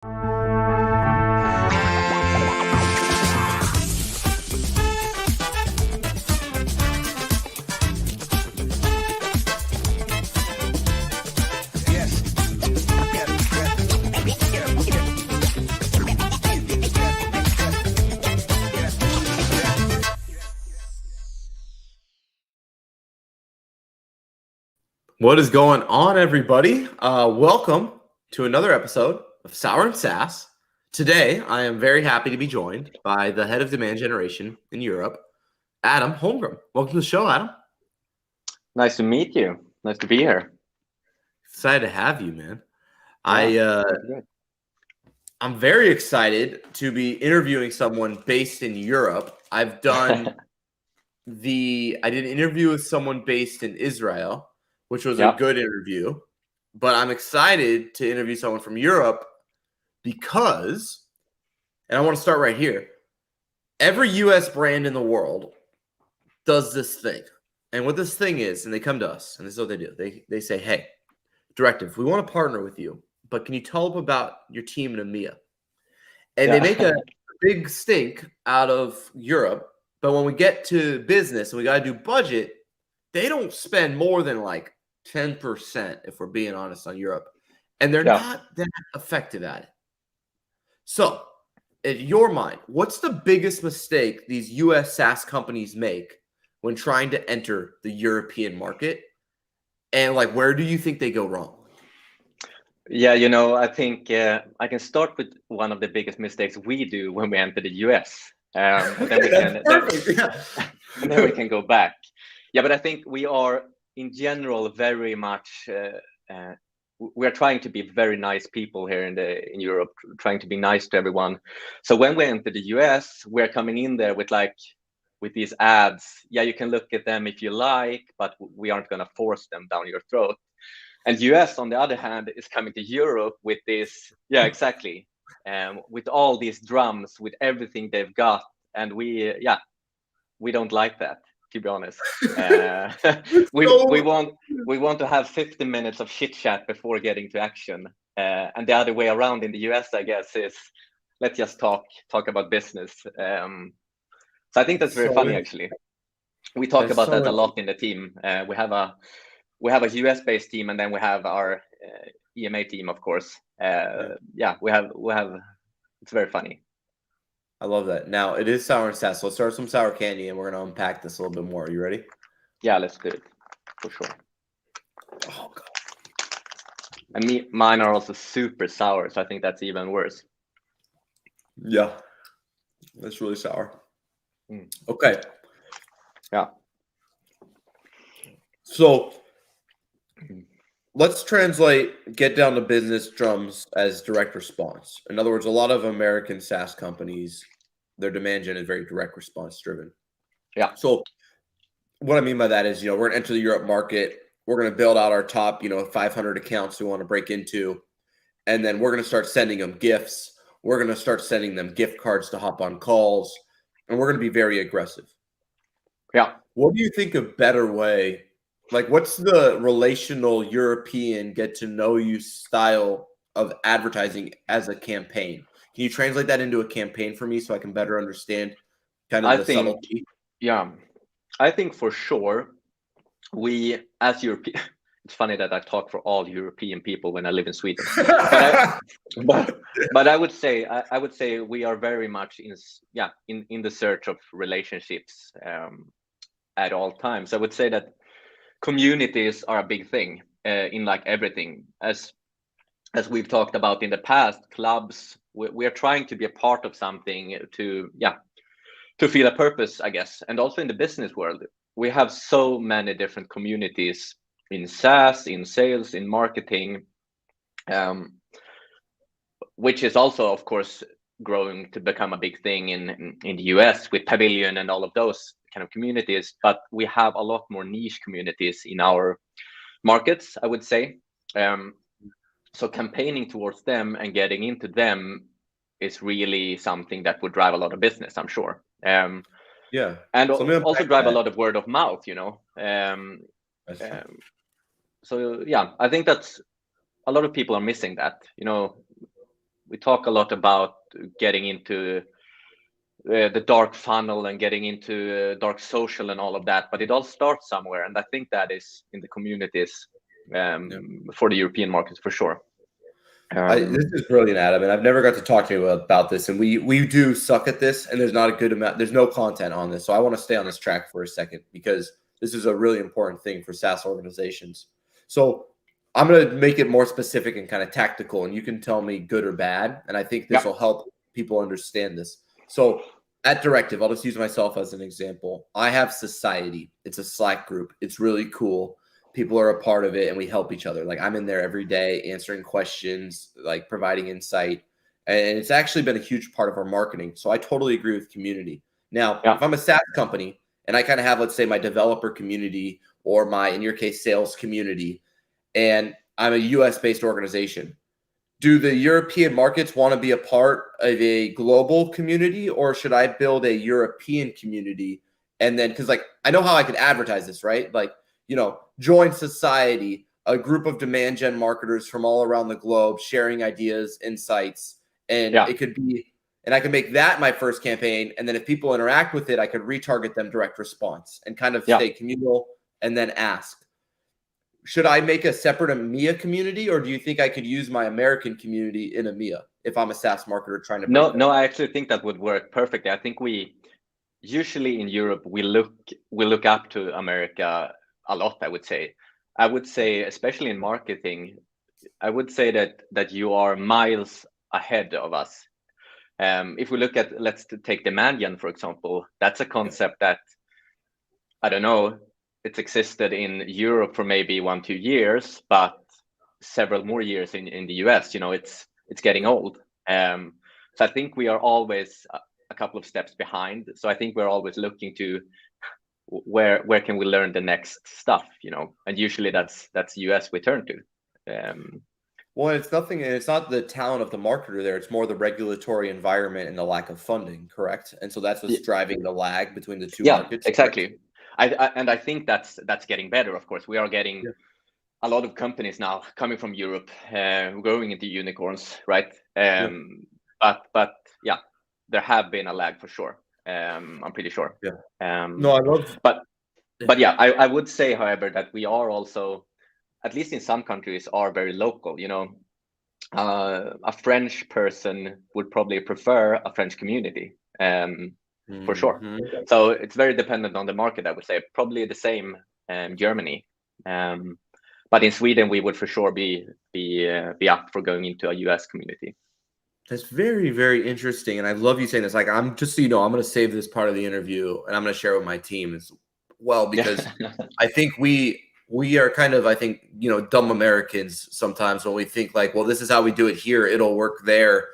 What is going on, everybody? Welcome to another episode of Sour and SaaS. Today, I am very happy to be joined by the head of demand generation in Europe, Adam Holmgren. Welcome to the show, Adam. Nice to meet you. Nice to be here. Excited to have you, man. Yeah, I'm very excited to be interviewing someone based in Europe. I've done I did an interview with someone based in Israel, which was a good interview, but I'm excited to interview someone from Europe because, and I want to start right here, every US brand in the world does this thing. And what this thing is, and they come to us, and this is what they do. They say, hey, Directive, we want to partner with you, but can you tell them about your team in EMEA? And they make a big stink out of Europe, but when we get to business and we got to do budget, they don't spend more than like 10%, if we're being honest, on Europe. And they're not that effective at it. So, in your mind, what's the biggest mistake these US SaaS companies make when trying to enter the European market? And like, where do you think they go wrong? Yeah, I think I can start with one of the biggest mistakes we do when we enter the US. Then we can go back. Yeah, but I think we are, in general, very much we are trying to be very nice people here in Europe, trying to be nice to everyone. So when we enter the US, we're coming in there with these ads. Yeah, you can look at them if you like, but we aren't going to force them down your throat. And US, on the other hand, is coming to Europe with this. Yeah, exactly. With all these drums, with everything they've got, and we don't like that. To be honest, we want to have 50 minutes of chit chat before getting to action, and the other way around in the US, I guess, is let's just talk about business. So I think that's very funny, actually. We talk about that a lot in the team. We have a US based team, and then we have our EMA team, of course. We have. It's very funny. I love that. Now, it is Sour and SaaS. So let's start with some sour candy, and we're going to unpack this a little bit more. Are you ready? Yeah, let's do it. For sure. Oh, God. And mine are also super sour, so I think that's even worse. Yeah. That's really sour. Okay. Yeah. So let's translate get down to business drums as direct response. In other words, a lot of American SaaS companies, their demand gen is very direct response driven. Yeah. So what I mean by that is, we're going to enter the Europe market. We're going to build out our top, 500 accounts we want to break into. And then we're going to start sending them gifts. We're going to start sending them gift cards to hop on calls. And we're going to be very aggressive. Yeah. What do you think a better way? Like, what's the relational European get to know you style of advertising as a campaign? Can you translate that into a campaign for me so I can better understand subtlety? Yeah, I think for sure we, as European, it's funny that I talk for all European people when I live in Sweden. but I would say we are very much in the search of relationships at all times. I would say that communities are a big thing in like everything. As we've talked about in the past, clubs, we are trying to be a part of something to feel a purpose, I guess. And also in the business world, we have so many different communities in SaaS, in sales, in marketing, which is also, of course, growing to become a big thing in the US with Pavilion and all of those kind of communities. But we have a lot more niche communities in our markets, I would say. So campaigning towards them and getting into them is really something that would drive a lot of business, I'm sure. And also drive a lot of word of mouth, So yeah, I think that's a lot of people are missing that. we talk a lot about getting into the dark funnel and getting into dark social and all of that, but it all starts somewhere, and I think that is in the communities for the European markets for sure. This is brilliant, Adam, and I've never got to talk to you about this, and we do suck at this, and there's not a good amount, there's no content on this, so I want to stay on this track for a second because this is a really important thing for SaaS organizations. So I'm going to make it more specific and kind of tactical, and you can tell me good or bad, and I think this will help people understand this. So at Directive, I'll just use myself as an example. I have Society. It's a Slack group. It's really cool. People are a part of it and we help each other. Like I'm in there every day answering questions, like providing insight. And it's actually been a huge part of our marketing. So I totally agree with community. Now, if I'm a SaaS company and I kind of have, let's say, my developer community or my, in your case, sales community, and I'm a US-based organization, do the European markets want to be a part of a global community, or should I build a European community? And then, because like, I know how I could advertise this, right? Like, you know, join Society, a group of demand gen marketers from all around the globe, sharing ideas, insights, and it could be, and I could make that my first campaign. And then if people interact with it, I could retarget them direct response and kind of stay communal and then ask. Should I make a separate EMEA community, or do you think I could use my American community in EMEA if I'm a SaaS marketer trying to? No, I actually think that would work perfectly. I think we usually in Europe we look up to America a lot. I would say, especially in marketing, I would say that you are miles ahead of us. If we look at, let's take demand gen, for example, that's a concept that I don't know. It's existed in Europe for maybe 1-2 years, but several more years in the US. You know, it's getting old. So I think we are always a couple of steps behind. So I think we're always looking to where can we learn the next stuff, you know, and usually that's US we turn to. Well, it's nothing, and it's not the talent of the marketer there. It's more the regulatory environment and the lack of funding, correct? And so that's what's driving the lag between the two markets. Exactly. Correct? I think that's getting better. Of course, we are getting a lot of companies now coming from Europe, growing into unicorns, right? But yeah, there have been a lag for sure. I'm pretty sure. No, I love. But yeah, I would say, however, that we are also, at least in some countries, are very local. You know, a French person would probably prefer a French community. For sure. So it's very dependent on the market, I would say. Probably the same Germany. But in Sweden, we would for sure be up for going into a US community. That's very, very interesting. And I love you saying this. Like, I'm just so you know, I'm going to save this part of the interview and I'm going to share it with my team as well, because I think we are kind of, I think, you know, dumb Americans sometimes when we think like, well, this is how we do it here. It'll work there.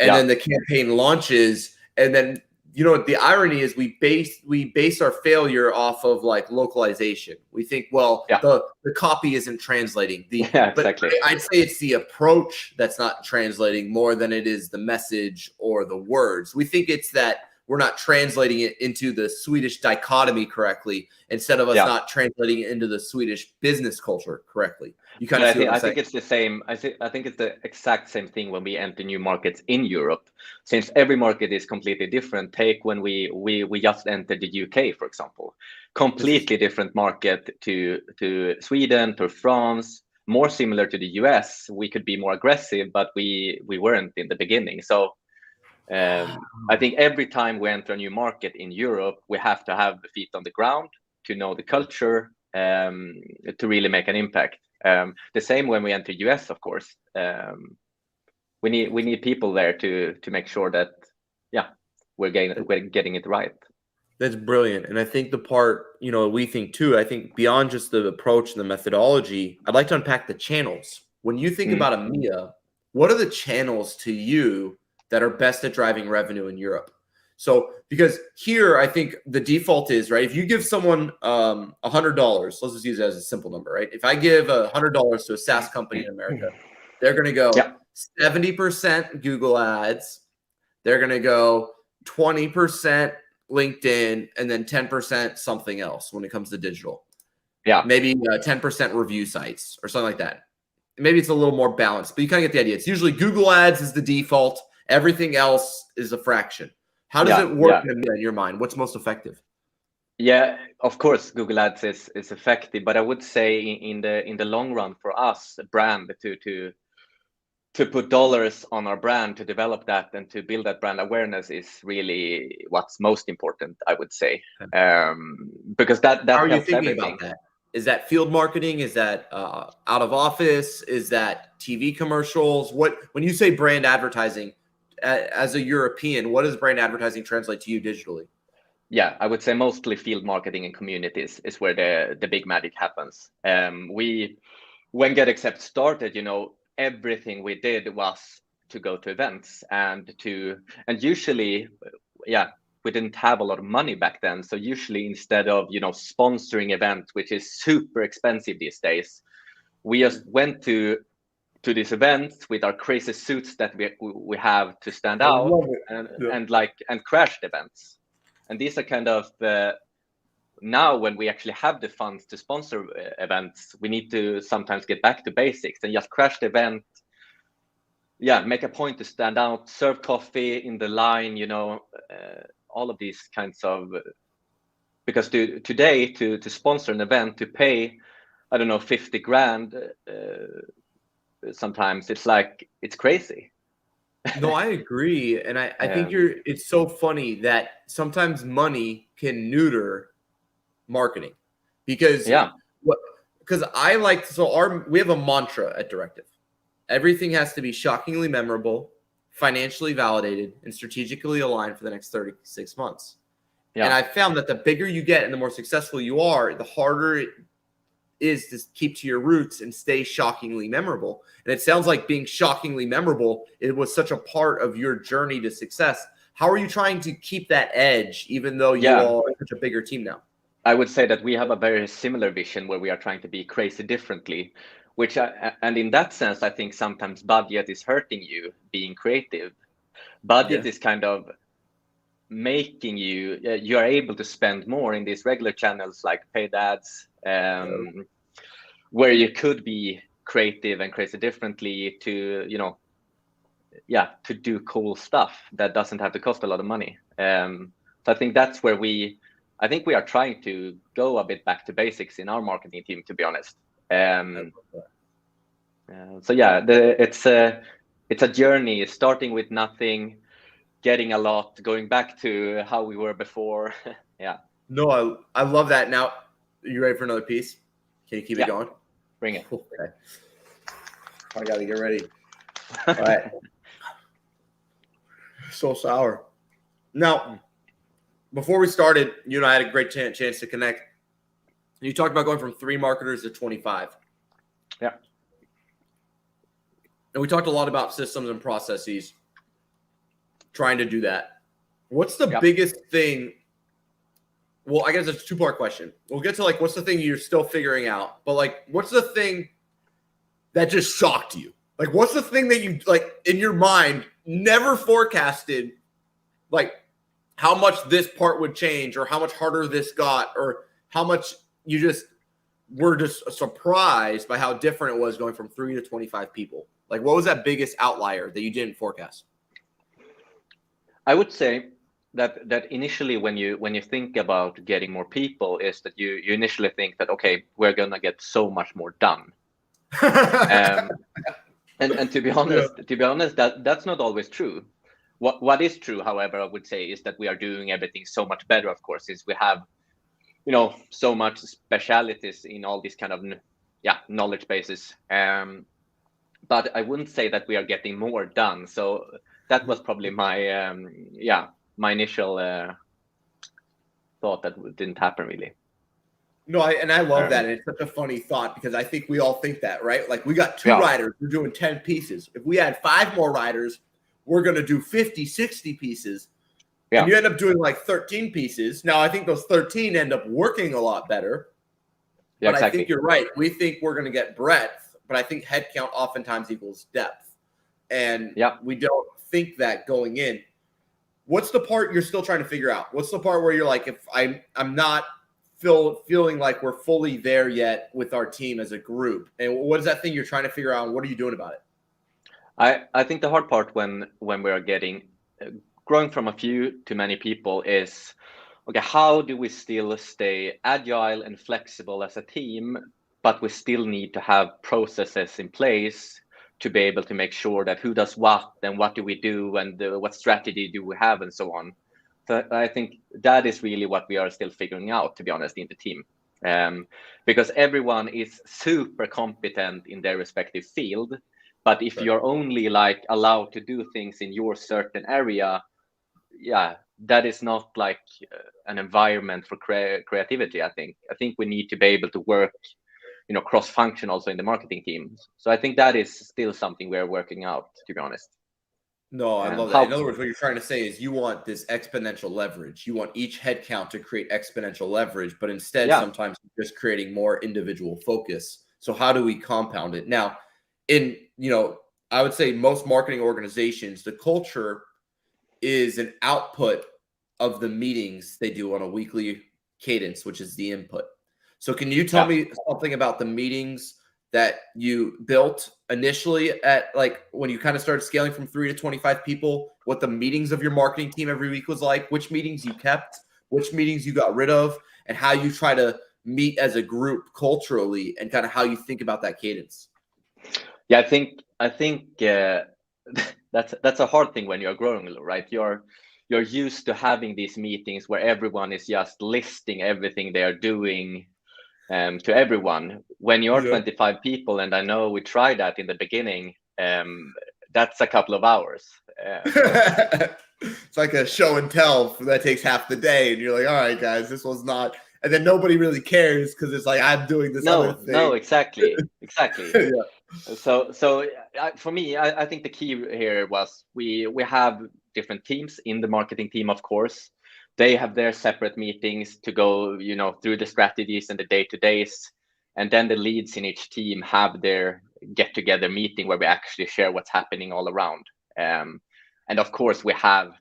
And then the campaign launches, and then, you know, the irony is we base our failure off of like localization. We think, well, the copy isn't translating. Exactly. But I'd say it's the approach that's not translating more than it is the message or the words. We think it's that we're not translating it into the Swedish dichotomy correctly, instead of us not translating it into the Swedish business culture correctly. You kind of see what I'm saying? I think it's the same. I think it's the exact same thing when we enter new markets in Europe, since every market is completely different. Take when we just entered the UK, for example, completely different market to Sweden, to France, more similar to the US. We could be more aggressive, but we weren't in the beginning. So I think every time we enter a new market in Europe, we have to have the feet on the ground to know the culture, to really make an impact. The same when we enter US, of course. We need people there to make sure that we're getting it right. That's brilliant. And I think the part, you know, we think too, I think beyond just the approach and the methodology, I'd like to unpack the channels. When you think about EMEA, what are the channels to you that are best at driving revenue in Europe? So, because here, I think the default is, right, if you give someone $100, let's just use it as a simple number, right? If I give $100 to a SaaS company in America, they're going to go 70% Google ads, they're going to go 20% LinkedIn, and then 10% something else when it comes to digital. Maybe 10% review sites or something like that. maybe it's a little more balanced, but you kind of get the idea. It's usually Google Ads is the default. Everything else is a fraction. How does it work in your mind? What's most effective? Yeah, of course, Google Ads is effective, but I would say in the long run for us, brand to put dollars on our brand, to develop that and to build that brand awareness is really what's most important, I would say, because that How are you helps thinking everything. about that? Is that field marketing? Is that out of office? Is that TV commercials? When you say brand advertising, as a European, what does brand advertising translate to you digitally? Yeah, I would say mostly field marketing and communities is where the big magic happens. When GetAccept started, everything we did was to go to events and usually, we didn't have a lot of money back then. So usually instead of, sponsoring events, which is super expensive these days, we just went to these events with our crazy suits that we have to stand out and crashed events. And these are kind of now when we actually have the funds to sponsor events, we need to sometimes get back to basics and just crash the event. Yeah, make a point to stand out, serve coffee in the line, all of these kinds of, because today to sponsor an event, to pay, I don't know, 50 grand, sometimes it's crazy. No, I agree. And I think it's so funny that sometimes money can neuter marketing because we have a mantra at Directive. Everything has to be shockingly memorable, financially validated, and strategically aligned for the next 36 months. Yeah. And I found that the bigger you get and the more successful you are, the harder it is to keep to your roots and stay shockingly memorable. And it sounds like being shockingly memorable, it was such a part of your journey to success. How are you trying to keep that edge, even though you are such a bigger team now? I would say that we have a very similar vision where we are trying to be crazy differently, and in that sense, I think sometimes budget is hurting you being creative. Budget is kind of making you are able to spend more in these regular channels like paid ads, where you could be creative and crazy differently to to do cool stuff that doesn't have to cost a lot of money. So I think that's where we are trying to go a bit back to basics in our marketing team, to be honest. So yeah, it's a journey, starting with nothing, getting a lot, going back to how we were before. Yeah. No, I love that. Now, are you ready for another piece? Can you keep it going? Bring it. Okay. I got to get ready. All right. So sour. Now, before we started, you and I had a great chance to connect. You talked about going from 3 marketers to 25. Yeah. And we talked a lot about systems and processes, trying to do that. What's the biggest thing? Well, I guess it's a 2-part question. We'll get to what's the thing you're still figuring out, but what's the thing that just shocked you? What's the thing that you in your mind never forecasted, how much this part would change or how much harder this got or how much you just were just surprised by how different it was going from 3 to 25 people? What was that biggest outlier that you didn't forecast? I would say that initially when you think about getting more people is that you initially think that, okay, we're going to get so much more done. And to be honest, that's not always true. What is true, however, I would say, is that we are doing everything so much better, of course, since we have, so much specialities in all these kind of, knowledge bases. But I wouldn't say that we are getting more done. So that was probably my, my initial thought that didn't happen really. No, I love that. And it's such a funny thought because I think we all think that, right? We got 2 riders, we're doing 10 pieces. If we add 5 more riders, we're going to do 50, 60 pieces. Yeah. And you end up doing 13 pieces. Now, I think those 13 end up working a lot better. Yeah, but exactly. I think you're right. We think we're going to get breadth, but I think headcount oftentimes equals depth. And we don't think that going in. What's the part you're still trying to figure out? What's the part where you're if I'm not feeling like we're fully there yet with our team as a group. And what is that thing you're trying to figure out? And what are you doing about it? I think the hard part when we are getting growing from a few to many people is, okay, how do we still stay agile and flexible as a team, but we still need to have processes in place to be able to make sure that who does what and what do we do and what strategy do we have and so on. So I think that is really what we are still figuring out, to be honest, in the team. Because everyone is super competent in their respective field, but if you're only like allowed to do things in your certain area, yeah, that is not like an environment for creativity. I think we need to be able to work, cross-function also in the marketing teams. So I think that is still something we're working out, to be honest. No, I love that. In other words, what you're trying to say is you want this exponential leverage. You want each headcount to create exponential leverage, but instead sometimes just creating more individual focus. So how do we compound it? Now, I would say most marketing organizations, the culture is an output of the meetings they do on a weekly cadence, which is the input. So can you tell me something about the meetings that you built initially at, like, when you kind of started scaling from 3 to 25 people, what the meetings of your marketing team every week was like, which meetings you kept, which meetings you got rid of, and how you try to meet as a group culturally, and kind of how you think about that cadence? Yeah, I think that's a hard thing when you're growing, right? You're used to having these meetings where everyone is just listing everything they are doing to everyone. When you're 25 people, and I know we tried that in the beginning, that's a couple of hours. It's like a show and tell that takes half the day, and you're like, all right, guys, this was not, and then nobody really cares because it's like, I'm doing this other thing. No, exactly. So for me, I think the key here was we have different teams in the marketing team, of course. They have their separate meetings to go, through the strategies and the day-to-days. And then the leads in each team have their get-together meeting where we actually share what's happening all around. And of course, we have,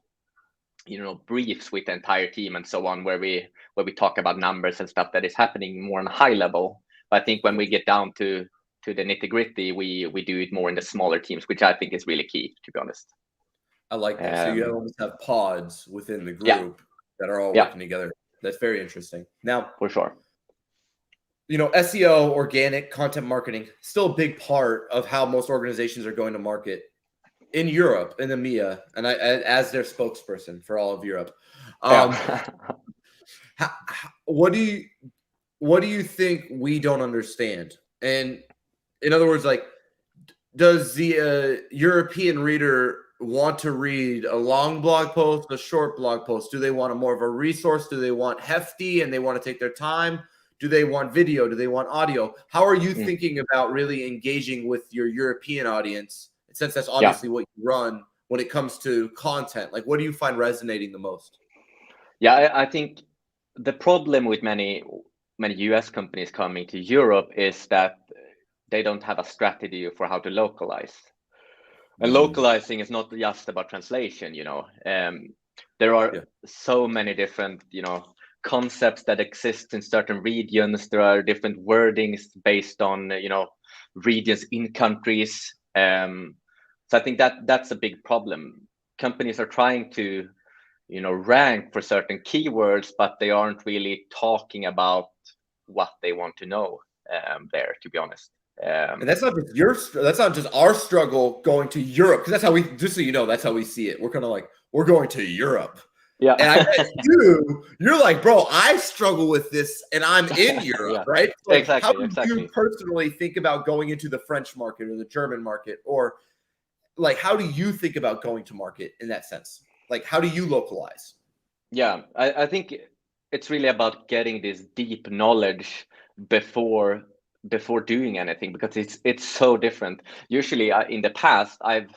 briefs with the entire team and so on, where we talk about numbers and stuff that is happening more on a high level. But I think when we get down to the nitty-gritty, we do it more in the smaller teams, which I think is really key, to be honest. I like that. So you almost have pods within the group that are all working together. That's very interesting. Now, for sure, SEO, organic content marketing, still a big part of how most organizations are going to market in Europe, in EMEA, and I, as their spokesperson for all of Europe. What do you think we don't understand? And in other words, like, does the European reader want to read a long blog post, a short blog post? Do they want more of a resource? Do they want hefty and they want to take their time? Do they want video? Do they want audio? How are you thinking about really engaging with your European audience, since that's obviously what you run, when it comes to content? Like, what do you find resonating the most? Yeah, I think the problem with many US companies coming to Europe is that they don't have a strategy for how to localize. And localizing is not just about translation, there are so many different, concepts that exist in certain regions. There are different wordings based on, regions in countries. So I think that's a big problem. Companies are trying to, rank for certain keywords, but they aren't really talking about what they want to know there, to be honest. And that's not just that's not just our struggle going to Europe, because that's how we, just so you know, that's how we see it. We're kind of like, we're going to Europe. Yeah. And I bet you're like, bro, I struggle with this and I'm in Europe, right? So Exactly. How do you personally think about going into the French market or the German market? Or like, how do you think about going to market in that sense? Like, how do you localize? Yeah, I think it's really about getting this deep knowledge before doing anything, because it's so different. Usually in the past, I've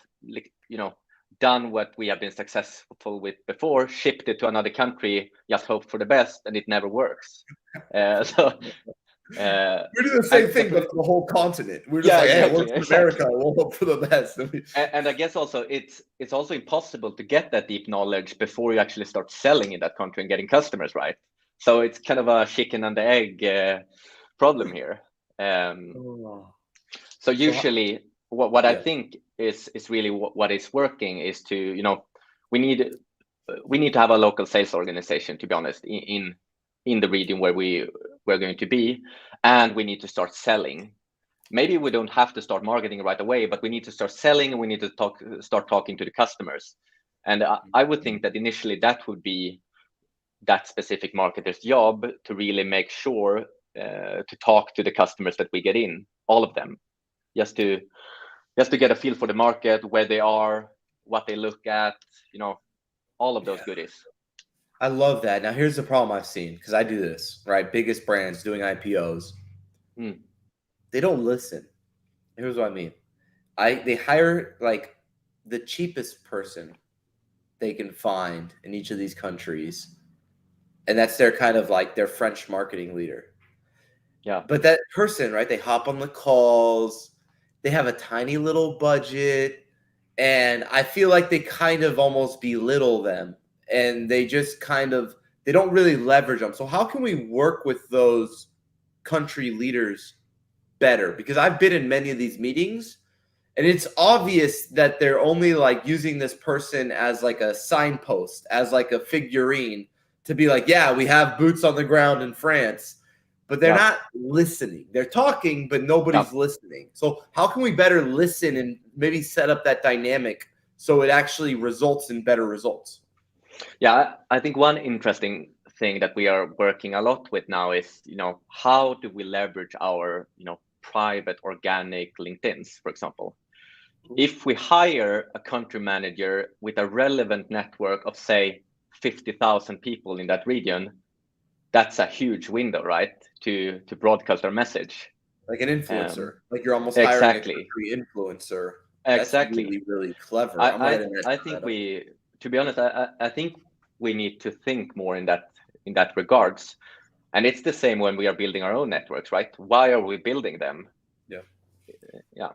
done what we have been successful with before, shipped it to another country, just hope for the best, and it never works. We do the same thing, but for the whole continent. We're just hey, we're from America, we'll hope for the best. And I guess also it's also impossible to get that deep knowledge before you actually start selling in that country and getting customers, right? So it's kind of a chicken and the egg problem here. So usually, what I think is really what is working is to, we need to have a local sales organization, to be honest, in the region where we're going to be, and we need to start selling. Maybe we don't have to start marketing right away, but we need to start selling, and we need to start talking to the customers. And I would think that initially that would be that specific marketer's job, to really make sure to talk to the customers that we get in, all of them, just to get a feel for the market, where they are, what they look at, all of those goodies. I love that. Now, here's the problem I've seen, because I do this, right? Biggest brands doing IPOs. They don't listen. Here's what I mean. They hire like the cheapest person they can find in each of these countries, and that's their kind of like their French marketing leader. Yeah. But that person, right? They hop on the calls. They have a tiny little budget, and I feel like they kind of almost belittle them, and they just they don't really leverage them. So how can we work with those country leaders better? Because I've been in many of these meetings, and it's obvious that they're only like using this person as like a signpost, as like a figurine, to be like, yeah, we have boots on the ground in France, but they're not listening. They're talking, but nobody's listening. So how can we better listen and maybe set up that dynamic so it actually results in better results? Yeah, I think one interesting thing that we are working a lot with now is, how do we leverage our, private organic LinkedIns, for example. If we hire a country manager with a relevant network of, say, 50,000 people in that region, that's a huge window, right, to broadcast our message. Like an influencer, like you're almost hiring a country influencer. Exactly. That's really, really clever. I think to be honest, I think we need to think more in that regards. And it's the same when we are building our own networks, right? Why are we building them? Yeah.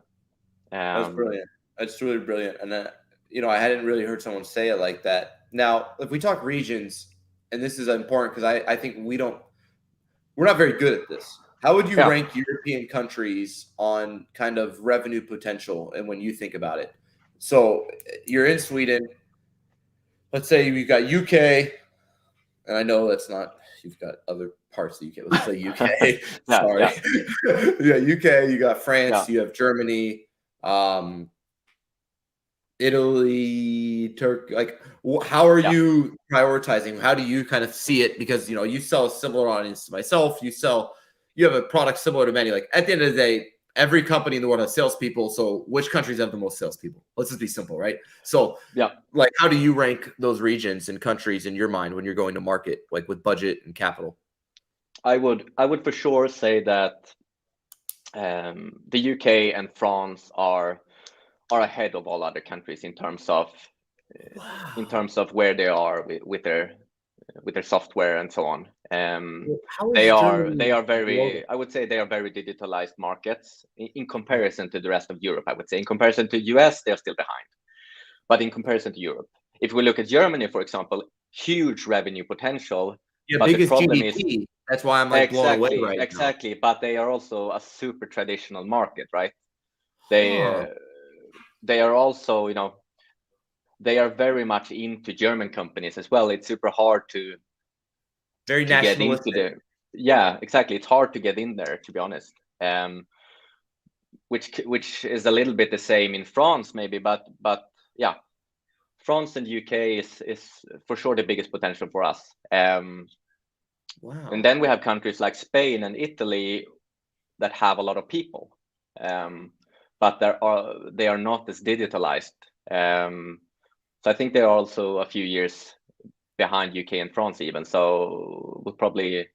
That's brilliant. That's really brilliant. And I hadn't really heard someone say it like that. Now, if we talk regions, and this is important because I think we're not very good at this. How would you rank European countries on kind of revenue potential and when you think about it? So you're in Sweden. Let's say we've got UK, and I know that's not, you've got other parts of the UK. Let's say UK. Sorry. UK, you got France, you have Germany, Italy, Turkey. Like, how are you prioritizing? How do you kind of see it? Because, you sell a similar audience to myself. You have a product similar to many. Like, at the end of the day, every company in the world has salespeople. So which countries have the most salespeople? Let's just be simple, right? So, like, how do you rank those regions and countries in your mind when you're going to market, like with budget and capital? I would for sure say that the UK and France are ahead of all other countries in terms of where they are with their software and so on. They are very, I would say they are very digitalized markets in comparison to the rest of Europe. I would say in comparison to US, they're still behind, but in comparison to Europe, if we look at Germany, for example, huge revenue potential. But the problem GDP. That's why I'm like blown away right now. Exactly, but they are also a super traditional market, right? They are also, they are very much into German companies as well. It's super hard to get into the exactly. It's hard to get in there, to be honest. Which is a little bit the same in France, maybe, but yeah, France and UK is for sure the biggest potential for us. And then we have countries like Spain and Italy that have a lot of people, but they are not as digitalized. So I think they're also a few years behind UK and France even. So we'll probably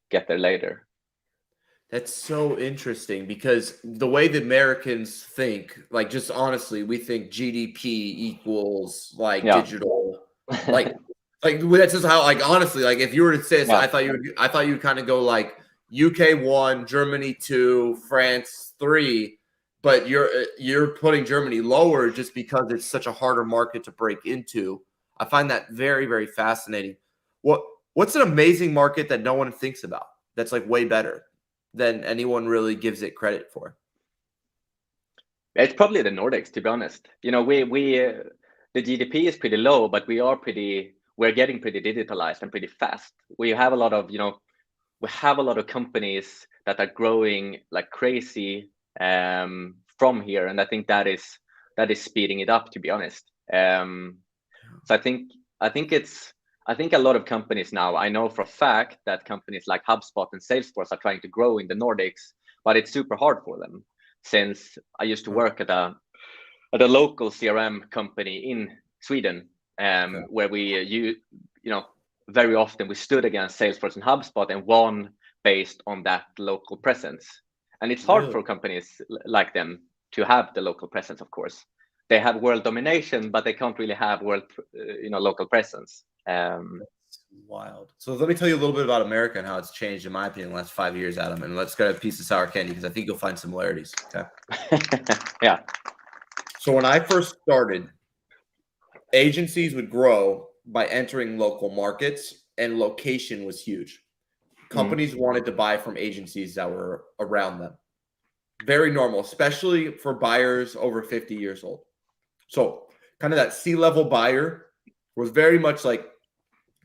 get there later. That's so interesting because the way the Americans think, like, just honestly, we think GDP equals like digital, like that's just how, like, honestly, like if you were to say this, I thought you would kind of go like UK 1, Germany 2, France 3, but you're putting Germany lower just because it's such a harder market to break into. I find that very, very fascinating. What's an amazing market that no one thinks about that's like way better than anyone really gives it credit for? It's probably the Nordics, to be honest. You know, the GDP is pretty low, but we're getting pretty digitalized and pretty fast. We have a lot of, we have a lot of companies that are growing like crazy from here, and I think that is speeding it up, to be honest. So I think a lot of companies now, I know for a fact that companies like HubSpot and Salesforce are trying to grow in the Nordics, but it's super hard for them, since I used to work at a local CRM company in Sweden, where very often we stood against Salesforce and HubSpot and won based on that local presence. And it's hard for companies like them to have the local presence, of course. They have world domination, but they can't really have local presence. That's wild. So let me tell you a little bit about America and how it's changed, in my opinion, in the last 5 years, Adam. And let's get a piece of sour candy because I think you'll find similarities. Okay. Yeah. So when I first started, agencies would grow by entering local markets, and location was huge. Companies wanted to buy from agencies that were around them. Very normal, especially for buyers over 50 years old. So kind of that C-level buyer was very much like,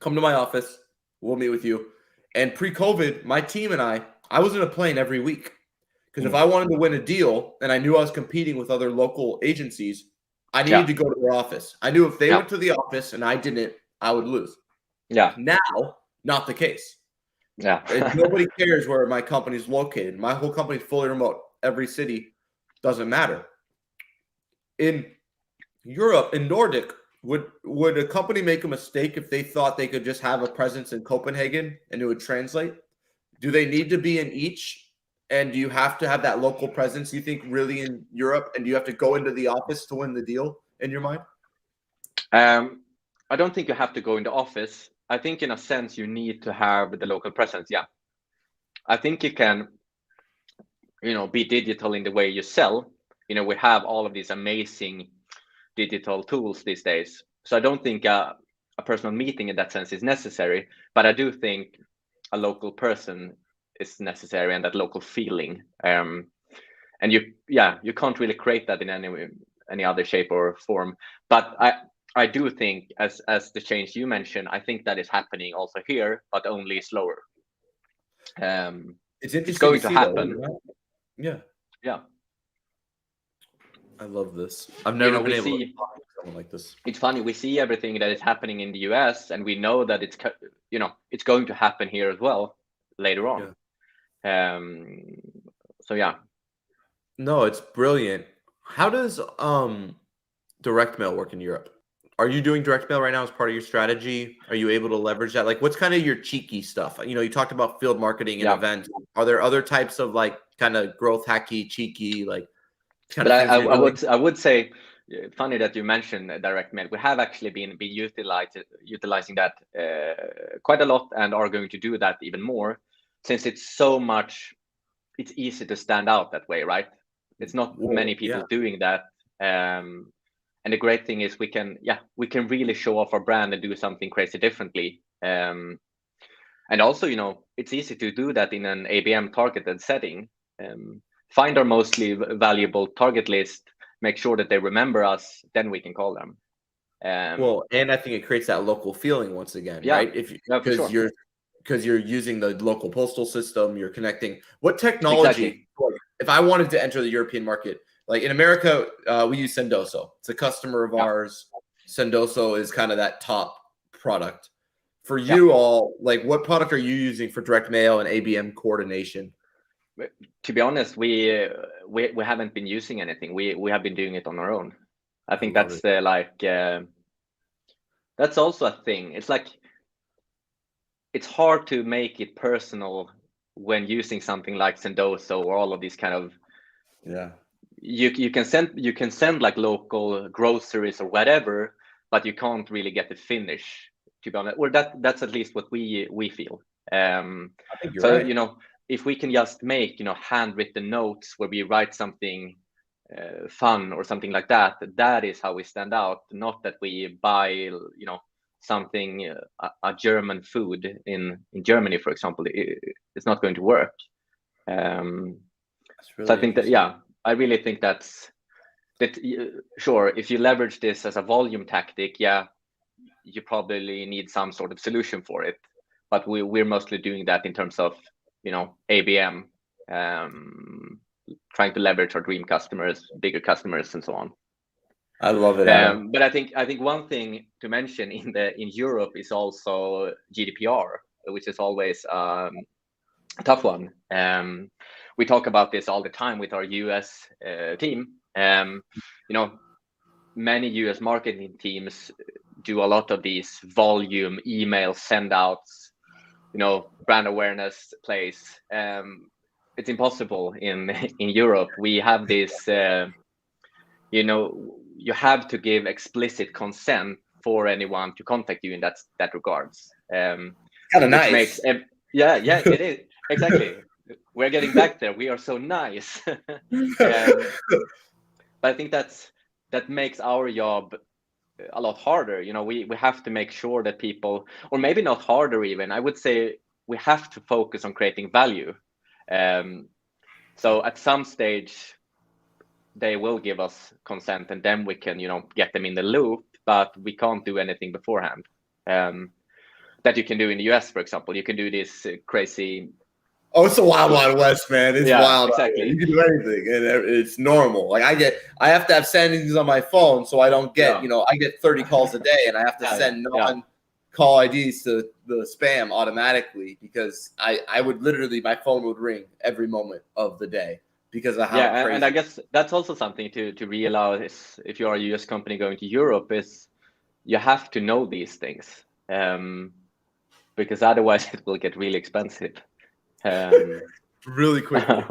come to my office, we'll meet with you. And pre-COVID, my team and I was in a plane every week. Because if I wanted to win a deal and I knew I was competing with other local agencies, I needed to go to their office. I knew if they went to the office and I didn't, I would lose. Yeah. Now, not the case. Yeah. Nobody cares where my company is located. My whole company is fully remote. Every city doesn't matter. In Europe, in Nordic, would a company make a mistake if they thought they could just have a presence in Copenhagen and it would translate? Do they need to be in each? And do you have to have that local presence, you think, really in Europe? And do you have to go into the office to win the deal in your mind? I don't think you have to go in the office. I think in a sense you need to have the local presence. Yeah. I think you can, be digital in the way you sell. We have all of these amazing digital tools these days. So I don't think a personal meeting in that sense is necessary, but I do think a local person is necessary, and that local feeling. And you can't really create that in any other shape or form. But I do think, as the change you mentioned, I think that is happening also here, but only slower. It's going to happen. Yeah. Yeah. I love this. I've never been able to talk to someone like this. It's funny. We see everything that is happening in the US, and we know that it's going to happen here as well later on. Yeah. So yeah. No, it's brilliant. How does direct mail work in Europe? Are you doing direct mail right now as part of your strategy? Are you able to leverage that? Like, what's kind of your cheeky stuff? You talked about field marketing and events. Are there other types of like kind of growth hacky, cheeky, like kind but of I would say, funny that you mentioned direct mail. We have actually been utilizing that quite a lot, and are going to do that even more, since it's easy to stand out that way, right? It's not many people doing that. And the great thing is we can really show off our brand and do something crazy differently. And also, it's easy to do that in an ABM targeted setting. Find our mostly valuable target list, make sure that they remember us, then we can call them. And I think it creates that local feeling once again, right? Because you're using the local postal system, you're connecting. What technology? Exactly. If I wanted to enter the European market, like in America, we use Sendoso. It's a customer of ours. Sendoso is kind of that top product. For you all, like what product are you using for direct mail and ABM coordination? To be honest, we haven't been using anything. We have been doing it on our own. I think that's that's also a thing. It's like it's hard to make it personal when using something like Sendoso or all of these kind of you can send like local groceries or whatever, but you can't really get the finish, to be honest. Or that's at least what we feel. I think you're right. If we can just make handwritten notes where we write something fun or something like that, that is how we stand out. Not that we buy something, a German food in Germany, for example, it's not going to work. Really so I think that, I really think that sure, if you leverage this as a volume tactic, you probably need some sort of solution for it. But we're mostly doing that in terms of, ABM, trying to leverage our dream customers, bigger customers, and so on. I love it, Adam. But I think one thing to mention in Europe is also GDPR, which is always a tough one. We talk about this all the time with our US team. Many US marketing teams do a lot of these volume email send-outs, brand awareness plays. It's impossible in Europe. We have this, you have to give explicit consent for anyone to contact you in that regards. Kind of nice. It is. Exactly. We're getting back there. We are so nice. But I think that makes our job a lot harder. We have to make sure that people, or maybe not harder even, I would say we have to focus on creating value. So at some stage, they will give us consent, and then we can, get them in the loop, but we can't do anything beforehand. That you can do in the US, for example. You can do this crazy. Oh, it's a wild, wild west, man. It's wild. Exactly. You can do anything, and it's normal. Like I have to have settings on my phone so I don't get, I get 30 calls a day, and I have to send non-call IDs to the spam automatically, because I would literally, my phone would ring every moment of the day because of how crazy. And I guess that's also something to realize if you are a US company going to Europe, is you have to know these things, because otherwise it will get really expensive. Really quickly.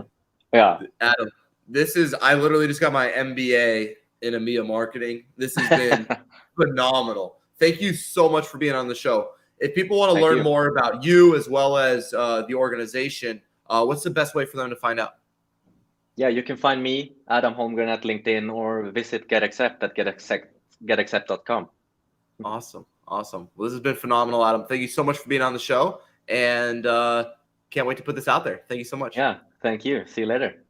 Adam, I literally just got my MBA in EMEA marketing. This has been phenomenal. Thank you so much for being on the show. If people want to learn more about you as well as the organization, what's the best way for them to find out? Yeah, you can find me, Adam Holmgren, at LinkedIn, or visit GetAccept at getaccept.com. Awesome. Well, this has been phenomenal, Adam. Thank you so much for being on the show, and can't wait to put this out there. Thank you so much. Yeah, thank you. See you later.